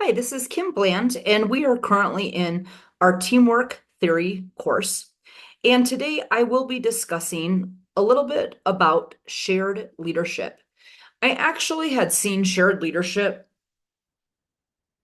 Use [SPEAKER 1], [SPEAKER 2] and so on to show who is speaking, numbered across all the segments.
[SPEAKER 1] Hi, this is Kim Bland, and we are currently in our teamwork theory course. And today I will be discussing a little bit about shared leadership. I actually had seen shared leadership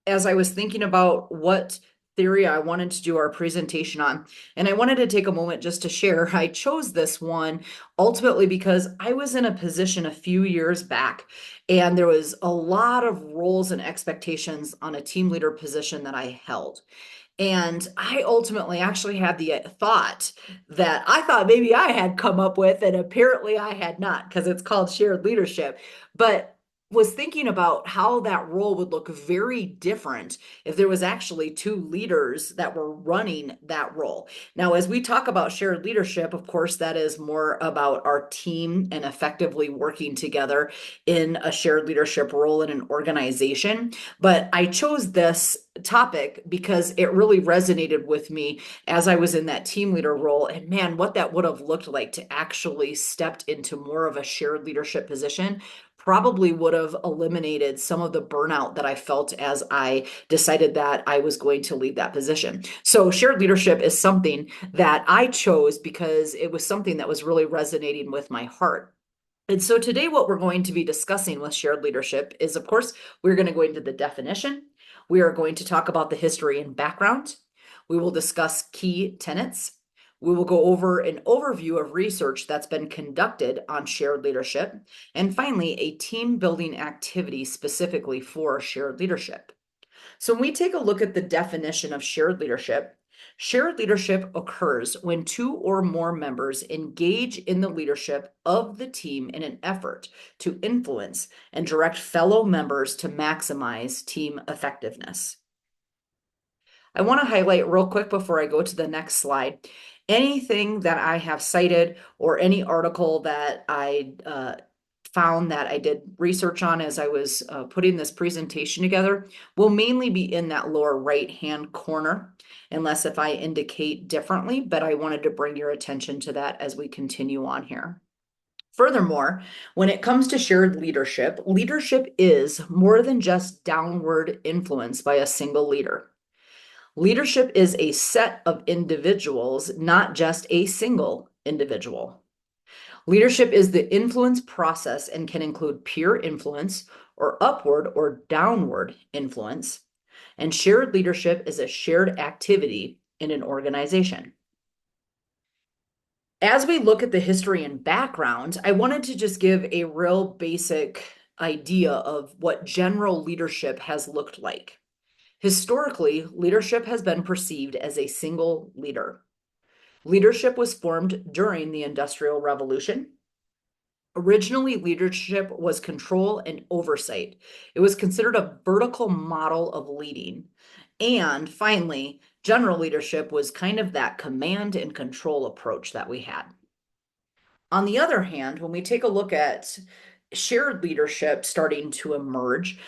[SPEAKER 1] as I was thinking about what theory I wanted to do our presentation on. And I wanted to take a moment just to share. I chose this one ultimately because I was in a position a few years back, and there was a lot of roles and expectations on a team leader position that I held. And I ultimately actually had the thought that I thought maybe I had come up with, and apparently I had not, because it's called shared leadership. But was thinking about how that role would look very different if there was actually two leaders that were running that role. Now, as we talk about shared leadership, of course, that is more about our team and effectively working together in a shared leadership role in an organization. But I chose this topic because it really resonated with me as I was in that team leader role. And man, what that would have looked like to actually stepped into more of a shared leadership position probably would have eliminated some of the burnout that I felt as I decided that I was going to leave that position. So shared leadership is something that I chose because it was something that was really resonating with my heart. And so today, what we're going to be discussing with shared leadership is, of course, we're going to go into the definition. We are going to talk about the history and background. We will discuss key tenets. We will go over an overview of research that's been conducted on shared leadership. And finally, a team building activity specifically for shared leadership. So when we take a look at the definition of shared leadership occurs when two or more members engage in the leadership of the team in an effort to influence and direct fellow members to maximize team effectiveness. I want to highlight real quick before I go to the next slide. Anything that I have cited or any article that I found that I did research on as I was putting this presentation together will mainly be in that lower right-hand corner, unless if I indicate differently, but I wanted to bring your attention to that as we continue on here. Furthermore, when it comes to shared leadership, leadership is more than just downward influence by a single leader. Leadership is a set of individuals, not just a single individual. Leadership is the influence process and can include peer influence or upward or downward influence. And shared leadership is a shared activity in an organization. As we look at the history and background, I wanted to just give a real basic idea of what general leadership has looked like. Historically, leadership has been perceived as a single leader. Leadership was formed during the Industrial Revolution. Originally, leadership was control and oversight. It was considered a vertical model of leading. And finally, general leadership was kind of that command and control approach that we had. On the other hand, when we take a look at shared leadership starting to emerge,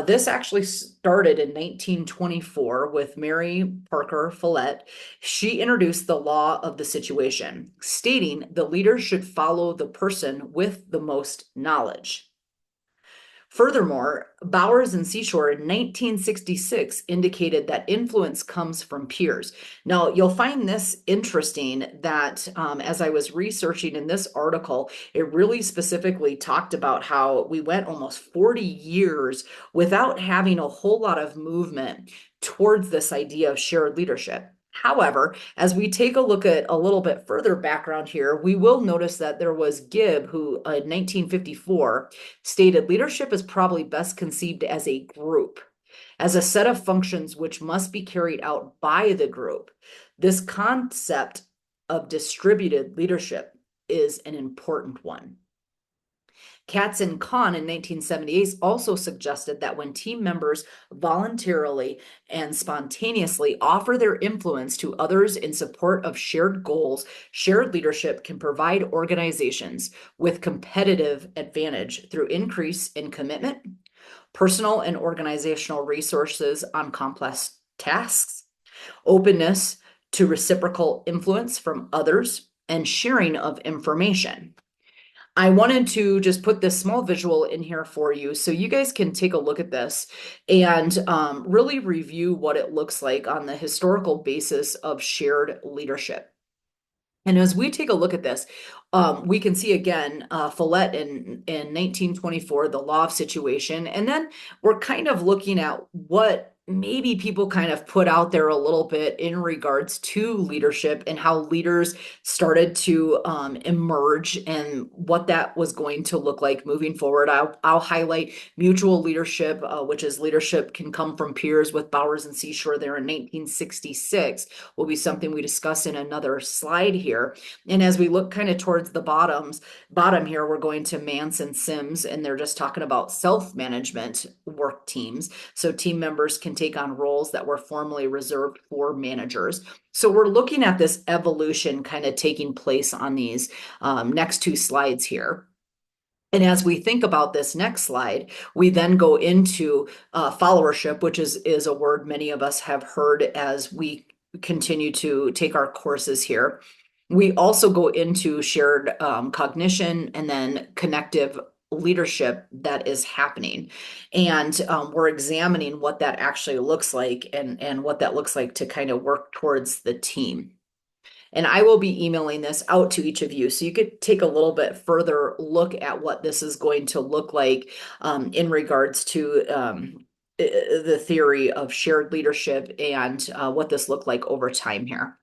[SPEAKER 1] this actually started in 1924 with Mary Parker Follett. She introduced the law of the situation, stating the leader should follow the person with the most knowledge. Furthermore, Bowers and Seashore in 1966 indicated that influence comes from peers. Now, you'll find this interesting that as I was researching in this article, it really specifically talked about how we went almost 40 years without having a whole lot of movement towards this idea of shared leadership. However, as we take a look at a little bit further background here, we will notice that there was Gibb, who in 1954 stated leadership is probably best conceived as a group, as a set of functions which must be carried out by the group. This concept of distributed leadership is an important one. Katz and Kahn in 1978 also suggested that when team members voluntarily and spontaneously offer their influence to others in support of shared goals, shared leadership can provide organizations with competitive advantage through increase in commitment, personal and organizational resources on complex tasks, openness to reciprocal influence from others, and sharing of information. I wanted to just put this small visual in here for you so you guys can take a look at this and really review what it looks like on the historical basis of shared leadership. And as we take a look at this, we can see again Follett in 1924, the law of situation. And then we're kind of looking at what maybe people kind of put out there a little bit in regards to leadership and how leaders started to emerge and what that was going to look like moving forward. I'll highlight mutual leadership, which is leadership can come from peers with Bowers and Seashore there in 1966, will be something we discuss in another slide here. And as we look kind of towards the bottom here, we're going to Manson Sims, and they're just talking about self-management work teams. So team members can take on roles that were formerly reserved for managers. So we're looking at this evolution kind of taking place on these next two slides here. And as we think about this next slide, we then go into followership, which is a word many of us have heard as we continue to take our courses here. We also go into shared cognition and then connective leadership that is happening. And we're examining what that actually looks like and what that looks like to kind of work towards the team. And I will be emailing this out to each of you so you could take a little bit further look at what this is going to look like in regards to the theory of shared leadership and what this looked like over time here.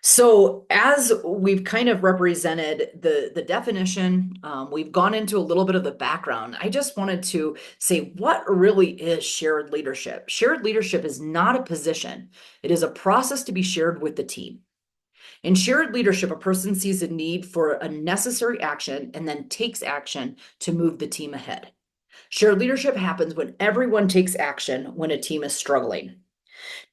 [SPEAKER 1] So as we've kind of represented the definition, we've gone into a little bit of the background. I just wanted to say what really is shared leadership. Shared leadership is not a position. It is a process to be shared with the team. In shared leadership, a person sees a need for a necessary action and then takes action to move the team ahead. Shared leadership happens when everyone takes action when a team is struggling.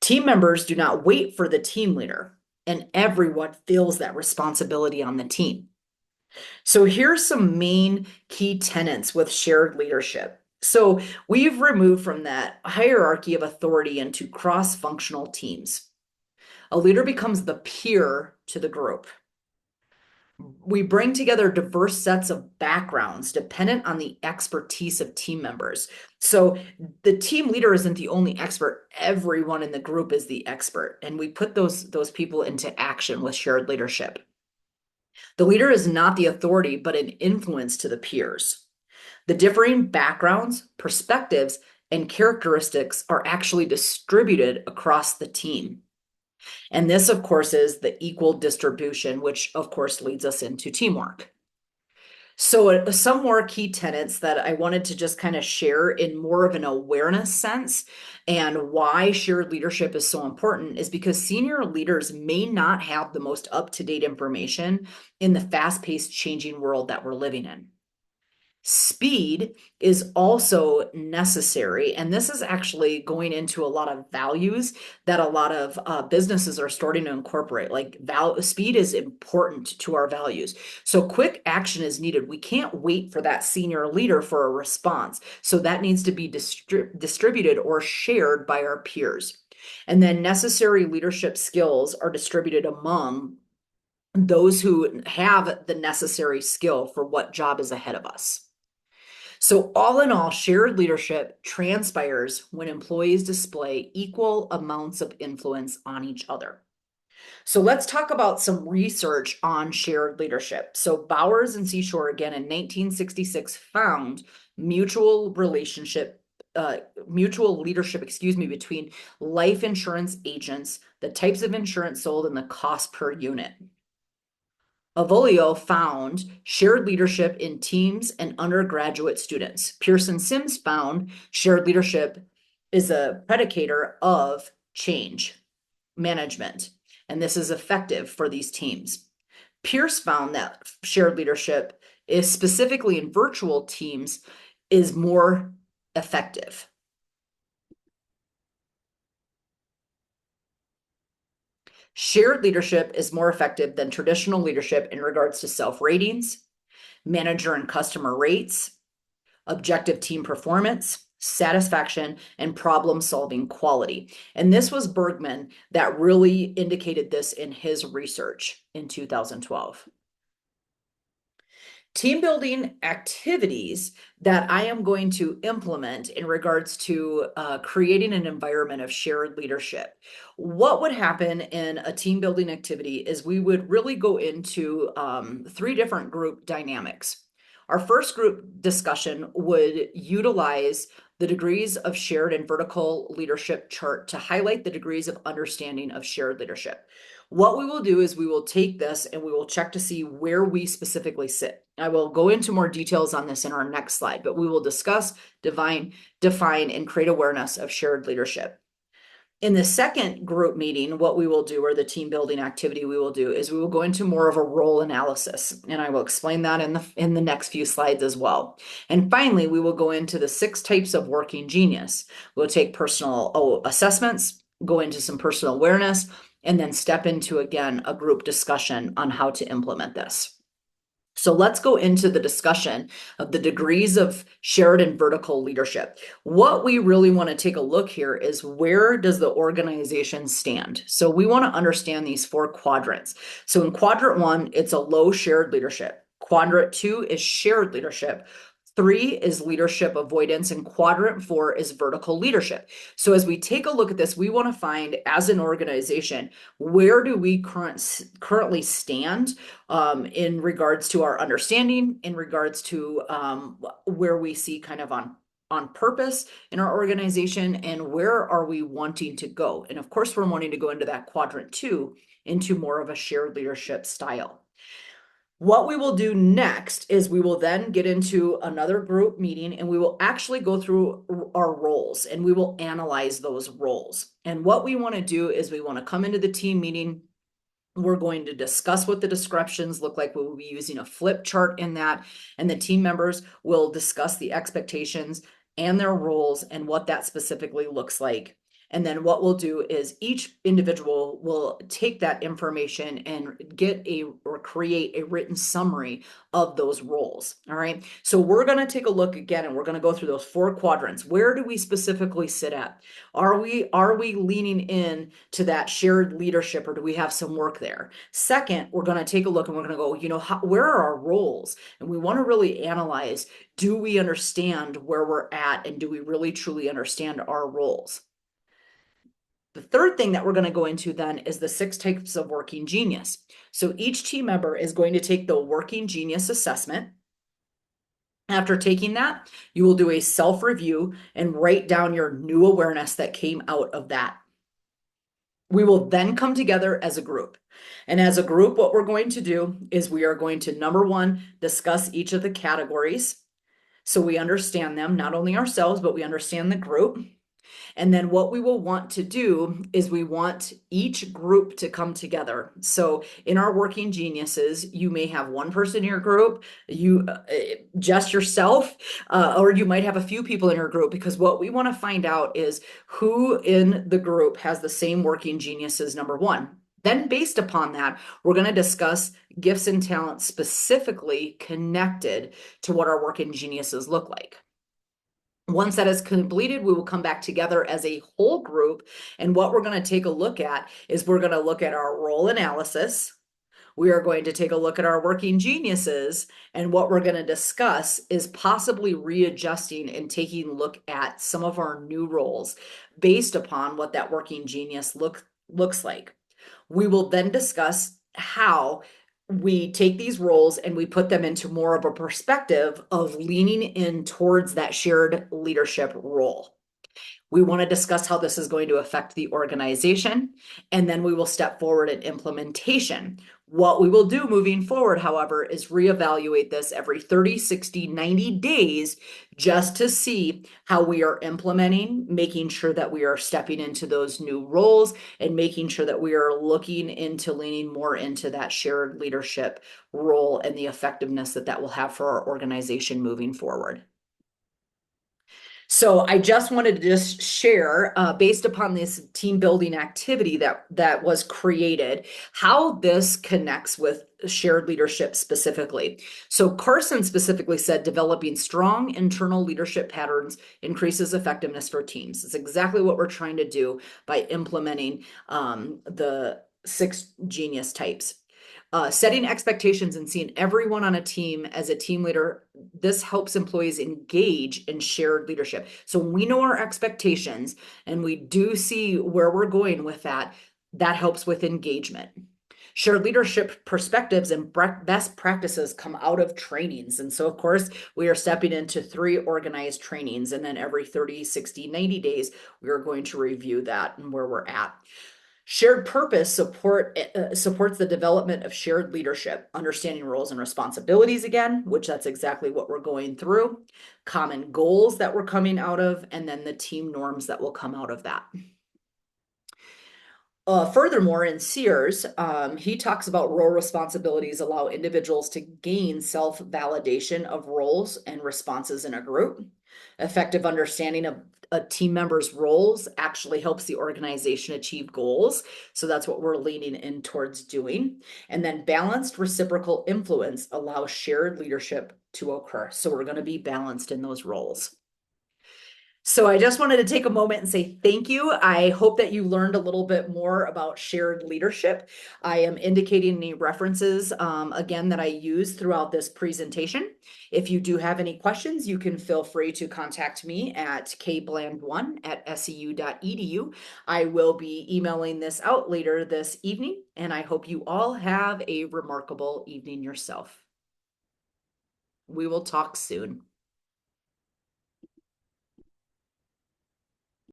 [SPEAKER 1] Team members do not wait for the team leader, and everyone feels that responsibility on the team. So here's some main key tenets with shared leadership. So we've removed from that hierarchy of authority into cross-functional teams. A leader becomes the peer to the group. We bring together diverse sets of backgrounds dependent on the expertise of team members. So the team leader isn't the only expert. Everyone in the group is the expert. And we put those people into action with shared leadership. The leader is not the authority, but an influence to the peers. The differing backgrounds, perspectives, and characteristics are actually distributed across the team. And this, of course, is the equal distribution, which, of course, leads us into teamwork. So some more key tenets that I wanted to just kind of share in more of an awareness sense and why shared leadership is so important is because senior leaders may not have the most up-to-date information in the fast-paced changing world that we're living in. Speed is also necessary, and this is actually going into a lot of values that a lot of businesses are starting to incorporate. Like speed is important to our values. So quick action is needed. We can't wait for that senior leader for a response. So that needs to be distributed or shared by our peers. And then necessary leadership skills are distributed among those who have the necessary skill for what job is ahead of us. So all in all, shared leadership transpires when employees display equal amounts of influence on each other. So let's talk about some research on shared leadership. So Bowers and Seashore again in 1966 found mutual leadership, between life insurance agents, the types of insurance sold, and the cost per unit. Avolio found shared leadership in teams and undergraduate students. Pearson Sims found shared leadership is a predicator of change management, and this is effective for these teams. Pierce found that shared leadership is specifically in virtual teams is more effective. Shared leadership is more effective than traditional leadership in regards to self-ratings, manager and customer rates, objective team performance, satisfaction, and problem-solving quality. And this was Bergman that really indicated this in his research in 2012. Team building activities that I am going to implement in regards to creating an environment of shared leadership. What would happen in a team building activity is we would really go into three different group dynamics. Our first group discussion would utilize the degrees of shared and vertical leadership chart to highlight the degrees of understanding of shared leadership. What we will do is we will take this and we will check to see where we specifically sit. I will go into more details on this in our next slide, but we will discuss, define, and create awareness of shared leadership. In the second group meeting, what we will do, or the team building activity we will do, is we will go into more of a role analysis, and I will explain that in the next few slides as well. And finally, we will go into the 6 types of working genius. We'll take personal assessments, go into some personal awareness, and then step into, again, a group discussion on how to implement this. So let's go into the discussion of the degrees of shared and vertical leadership. What we really want to take a look here is, where does the organization stand? So we want to understand these 4 quadrants. So in quadrant 1, it's a low shared leadership. Quadrant 2 is shared leadership. 3 is leadership avoidance, and quadrant 4 is vertical leadership. So as we take a look at this, we want to find, as an organization, where do we currently stand in regards to our understanding, in regards to where we see kind of on purpose in our organization, and where are we wanting to go? And of course, we're wanting to go into that quadrant 2, into more of a shared leadership style. What we will do next is we will then get into another group meeting, and we will actually go through our roles, and we will analyze those roles. And what we want to do is we want to come into the team meeting. We're going to discuss what the descriptions look like. We will be using a flip chart in that, and the team members will discuss the expectations and their roles and what that specifically looks like. And then what we'll do is each individual will take that information and create a written summary of those roles. All right. So we're going to take a look again, and we're going to go through those 4 quadrants. Where do we specifically sit at? Are we leaning in to that shared leadership, or do we have some work there? Second, we're going to take a look and we're going to go, where are our roles? And we want to really analyze, do we understand where we're at, and do we really truly understand our roles? The third thing that we're going to go into then is the 6 types of working genius. So each team member is going to take the working genius assessment. After taking that, you will do a self-review and write down your new awareness that came out of that. We will then come together as a group. And as a group, what we're going to do is we are going to, number 1, discuss each of the categories, so we understand them, not only ourselves, but we understand the group. And then what we will want to do is we want each group to come together. So in our working geniuses, you may have one person in your group, just yourself, or you might have a few people in your group, because what we want to find out is who in the group has the same working geniuses, number 1. Then based upon that, we're going to discuss gifts and talents specifically connected to what our working geniuses look like. Once that is completed, we will come back together as a whole group. And what we're going to take a look at is we're going to look at our role analysis. We are going to take a look at our working geniuses. And what we're going to discuss is possibly readjusting and taking a look at some of our new roles based upon what that working genius looks like. We will then discuss how we take these roles and we put them into more of a perspective of leaning in towards that shared leadership role. We want to discuss how this is going to affect the organization, and then we will step forward in implementation. What we will do moving forward, however, is reevaluate this every 30, 60, 90 days just to see how we are implementing, making sure that we are stepping into those new roles, and making sure that we are looking into leaning more into that shared leadership role and the effectiveness that will have for our organization moving forward. So I just wanted to just share, based upon this team building activity that was created, how this connects with shared leadership specifically. So Carson specifically said, developing strong internal leadership patterns increases effectiveness for teams. It's exactly what we're trying to do by implementing the 6 genius types. Setting expectations and seeing everyone on a team as a team leader, this helps employees engage in shared leadership. So when we know our expectations and we do see where we're going with that, that helps with engagement. Shared leadership perspectives and best practices come out of trainings. And so, of course, we are stepping into 3 organized trainings. And then every 30, 60, 90 days, we are going to review that and where we're at. Shared purpose supports the development of shared leadership, understanding roles and responsibilities again, which that's exactly what we're going through, common goals that we're coming out of, and then the team norms that will come out of that. Furthermore, in Sears, he talks about role responsibilities allow individuals to gain self-validation of roles and responses in a group. Effective understanding of a team member's roles actually helps the organization achieve goals. So that's what we're leaning in towards doing. And then balanced reciprocal influence allows shared leadership to occur. So we're going to be balanced in those roles. So I just wanted to take a moment and say thank you. I hope that you learned a little bit more about shared leadership. I am indicating any references again that I use throughout this presentation. If you do have any questions, you can feel free to contact me at kbland1@seu.edu. I will be emailing this out later this evening, and I hope you all have a remarkable evening yourself. We will talk soon.